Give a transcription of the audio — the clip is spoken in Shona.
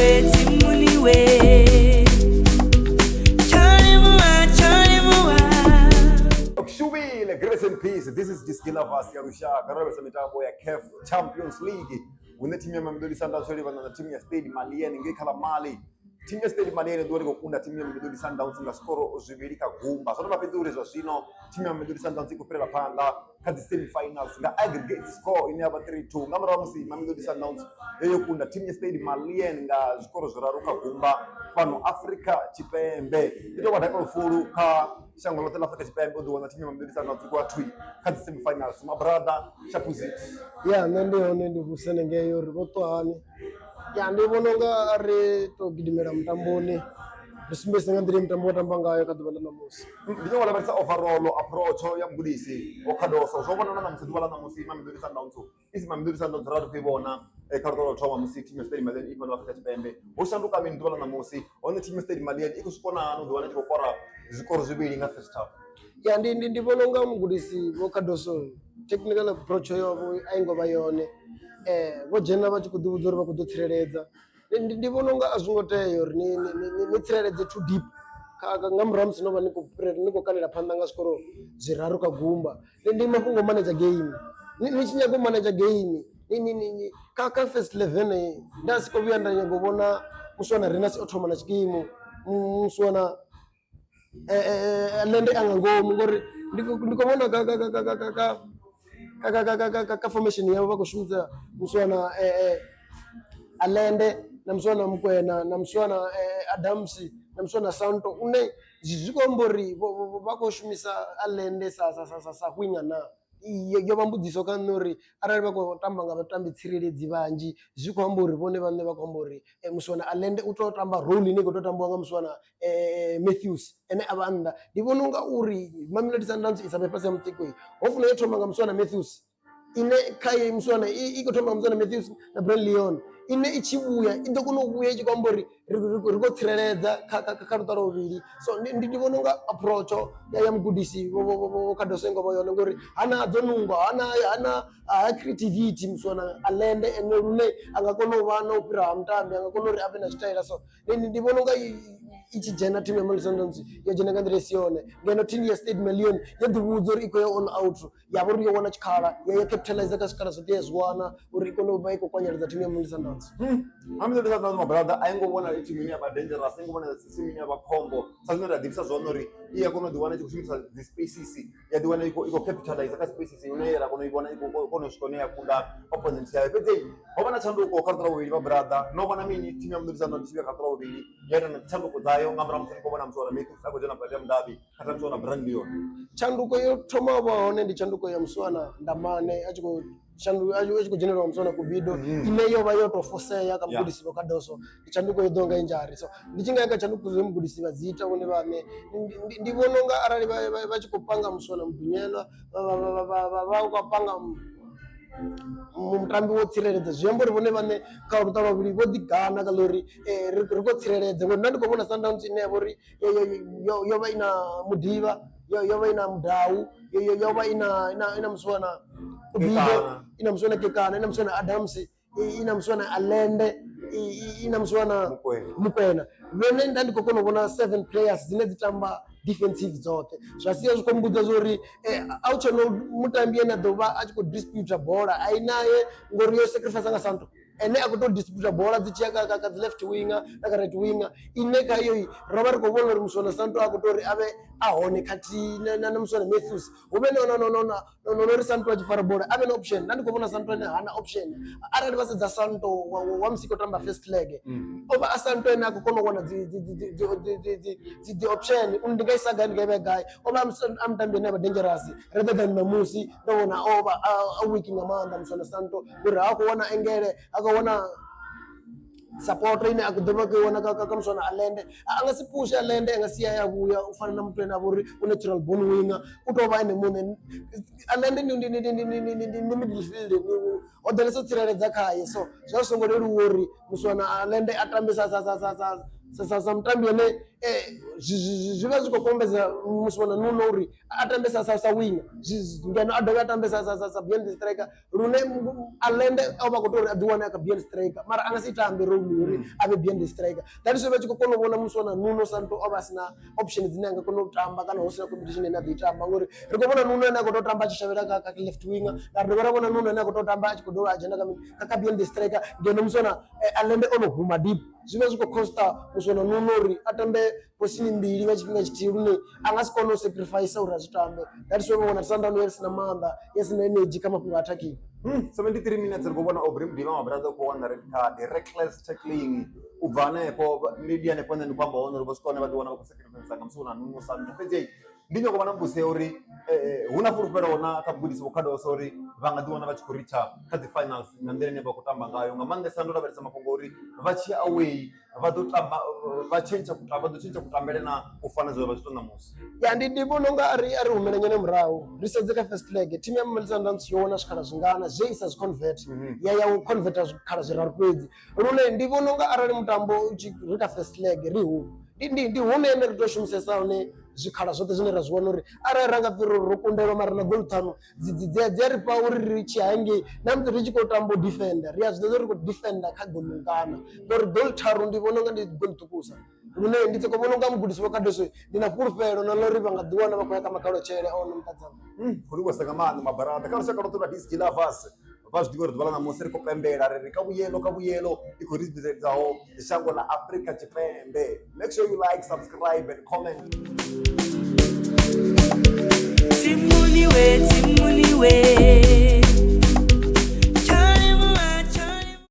Grace and peace. This is Jiskila Vasi Arusha. Karabe mitambo ya CAF Champions League. Wine timu ya Mamelodi Sundowns na timu ya Stade Malien ngekhala Mali. Timu ya Stade Malien ndio ikokunda timu ya Mamelodi Sundowns nga skoro zibiri kagumba. Sono mapinduzi zvino timu ya Mamelodi Sundowns ikupera panda kati semi-finals nga aggregate score ine aba 3-2. Ngamara musi Mamelodi Sundowns yokunda timu ya Stade Malien nga skoro ziraruka gumba pano Africa chipembe. Ito wadaka fulu ka shango lote la Africa chipembe ndo wana timu ya Mamelodi Sundowns kwa twi kati semi-finals. My brother Shapuzi. Yeah, nende kusenenge yo riboto hani. Ya ndibononga are to gidimera mtamboni. Bisimbe ngandiri mtambo tambanga yo kadubala namusi. Ndiyo wala barisa overall approach ya mgudisi okadoso zobona na msidwala na musi Mamelodi Sundowns. Isi Mamelodi Sundowns rado kwibona Cardinal Trauma musi timu ya Stade Malien ipano Africa chipembe. Oshanduka mimi ndwala na musi one timu ya Stade Malien ikushikona anu ndwana chikokora zikoro zibiri nga first half. Ya ndibononga mgudisi okadoso technical approach yo aingo bayone. Vojena vachikudhuvudhori vakudotsereredza ndivononga azvingoteyo ni tsireredze too deep ngamurams nova nikokanira phanda nga zvikoro zviraru kagumba ndimakungo manager game nichinyago manager game ka first 11 ndasikovuya ndanyangobona muswana Renasi Othoma na chikimo muswana lende angangomu ngori ndikovona ka formation yavo vakushumisa muswana Alende na muswana Mukwena na muswana Adamsi na muswana Santo une zvikombori vakushumisa Alende sa kwinga na yo vambudziso kanori arali vakotamba nga vatambi tsireledzi vanji zvikwambori vone vane vakwambori muswana Alende utotamba role ine kutotambwa nga muswana Matthews ene avanda ndivononga uri Mamelodi Sundowns isabe pasi ya mtiko hofuna yotoma nga muswana Matthews ine kai muswana ikotoma muswana Matthews na Brian Leon ine ichibuya indokunokuya ichikwambori rikotsireledza karutaro vili so ndivononga approach ya mgudisi kadosengo vayone ngori hana adzonungwa hana creativity muswana Alende ene rune angakona uvana upira mutambi angakona uri ave na chitaira so ndivononga ichijena timu ya Mamelodi Sundowns yajena kandiresione ngeno timu ya Stade Malien yadhuvudza iko ya all out yavo ri yona chikhala ya capitalize kasikala zote yazwana uri ikono baiko kwanyariza timu ya Mamelodi Sundowns. Mamelodi Sundowns my brother aingobona timu ine aba dangerous aingobona timu ine aba combo sanora divisa zonori iya kono diwana chikushimisa the species ya diwana iko capitalize ka species ine era kono ibona iko kono shikone ya kunda opponents ya pete obana chanduko kartara wili my brother no bana mini timu ya Mamelodi Sundowns chibe kartara wili yana chanduko dayo ngamra mtini kobona msora Matthews akojana pale mdabi kata msona Brian Leon chanduko yo thoma vaone ndi chanduko ya mswana Ndamane achiko achiko general mswana Kubido ineyo vayoto foseya kamgudisi vakadoso chanduko yodonga injari so ndichinga chanduko zemgudisi vazita one vane ndivononga arali vachikopanga mswana Mdunyelwa vakapanga mutambi wotsireledza zviyambori vone vane karutaro vili vodigana kalori rikotsireledza ngori ndandikobona Sundowns ine yavori yova ina Mudiva yova ina Mudau yova ina muswana Kubido ina muswana Kekana ina muswana Adamsi ina muswana Alende ina muswana Mukwena vene ndandikokona vona 7 players dzine dzitamba defensive zote zvasiya zvikombudza zori auchano mutambi ena dova achiko dispute bola ainaye ngori yo sacrifice nga Santo ene akuto dispute bola dzichiyaka ka left winger na ka right winger ine kayo Robert kovona ri musona Santo akutori ave ahone kati na musona Matthews ube no ri Santo achifara bola ave no option ndandikovona Santo ene hana option arali vasedza Santo wamsiko tamba first leg over Santo ene akukona kuona the option undingayisaga ndingebe guy oba amtambi ene dangerous rather than Namusi ndona over a week ngamanda musona Santo uri akuona engele akaona support ine akudoma kuona kakamsona Alende angasipusha Alende angasiya yakuya ufana na mtu ena vuri natural born winger utova ine mune Alende ni midfield odeleso tsireledza khaye so zvasongoleli uri musona Alende atambisa sa mutambi ane zviva zvikokombedza muswana nuno uri atambe sa winga ngeno adove atambe sa behind the striker rune alende ova kutori adziwana ka behind striker mara angasitambe role uri ave behind the striker that is why chikokona kuona muswana nuno santo ova sina options dzine angakona kutamba kana usina competition ene aditamba ngori rikobona nuno ene akototamba achishavira ka left winger na rikobona nuno ene akototamba achikodora agenda ka behind the striker ngeno muswana alende ono huma deep zvive zvikocosta muswana nuno uri atambe posini mbiri vachipinga chitiri rune angasikona kusacrifice uri achitambe that is why unoona Sundown yasina manda yasina energy kama kunga attacking 73 minutes rikubona Aubrey Mdima mabrother kuona red card reckless tackling ubvane po media nepanda ndikwamba ono ribosikona vationa kusacrifice ngamsuna nuno santo pedze ndinyo kubana mbuse uri huna furufero ona kabudisi bokado sorry vanga diona vachikuricha kazi finals nandere ne bakutamba ngayo ngamande sando raberisa makongori vachi away vadotamba vachenja kutamba dochenja kutambele na ufana zwe vachitona musi ya ndibona nga ari humenyane murawo risedzeka first leg team ya Mamelodi Sundowns yona zvikhala zvingana zveisa zviconvert ya convert zvikhala zviraru pedzi rune ndibona nga arali mutambo uchirika first leg rihu ndi humene ritoshumisesa one zvikhala zvote zvine razviona uri arali rangapfiro rokundelwa mari na gol 5 dziari pa uri richihange namudzi richikotambo defender riyazvinozo riko defender kagolungana ngori gol 3 ndibona nga ndi gol tukusa rune nditsikobona nga mugudisi wakadeswe ndina furufero nalori vangadiwana vakoyaka makalo chere ono mutadzana kuri kwasakamana mabarata kana shakarotola disc lovers vazvidiko ridvala na musi rikopembera riri kabuyelo ikorizbizedzawo ishango la Africa Chipembe. Make sure you like, subscribe and comment. Timuliwe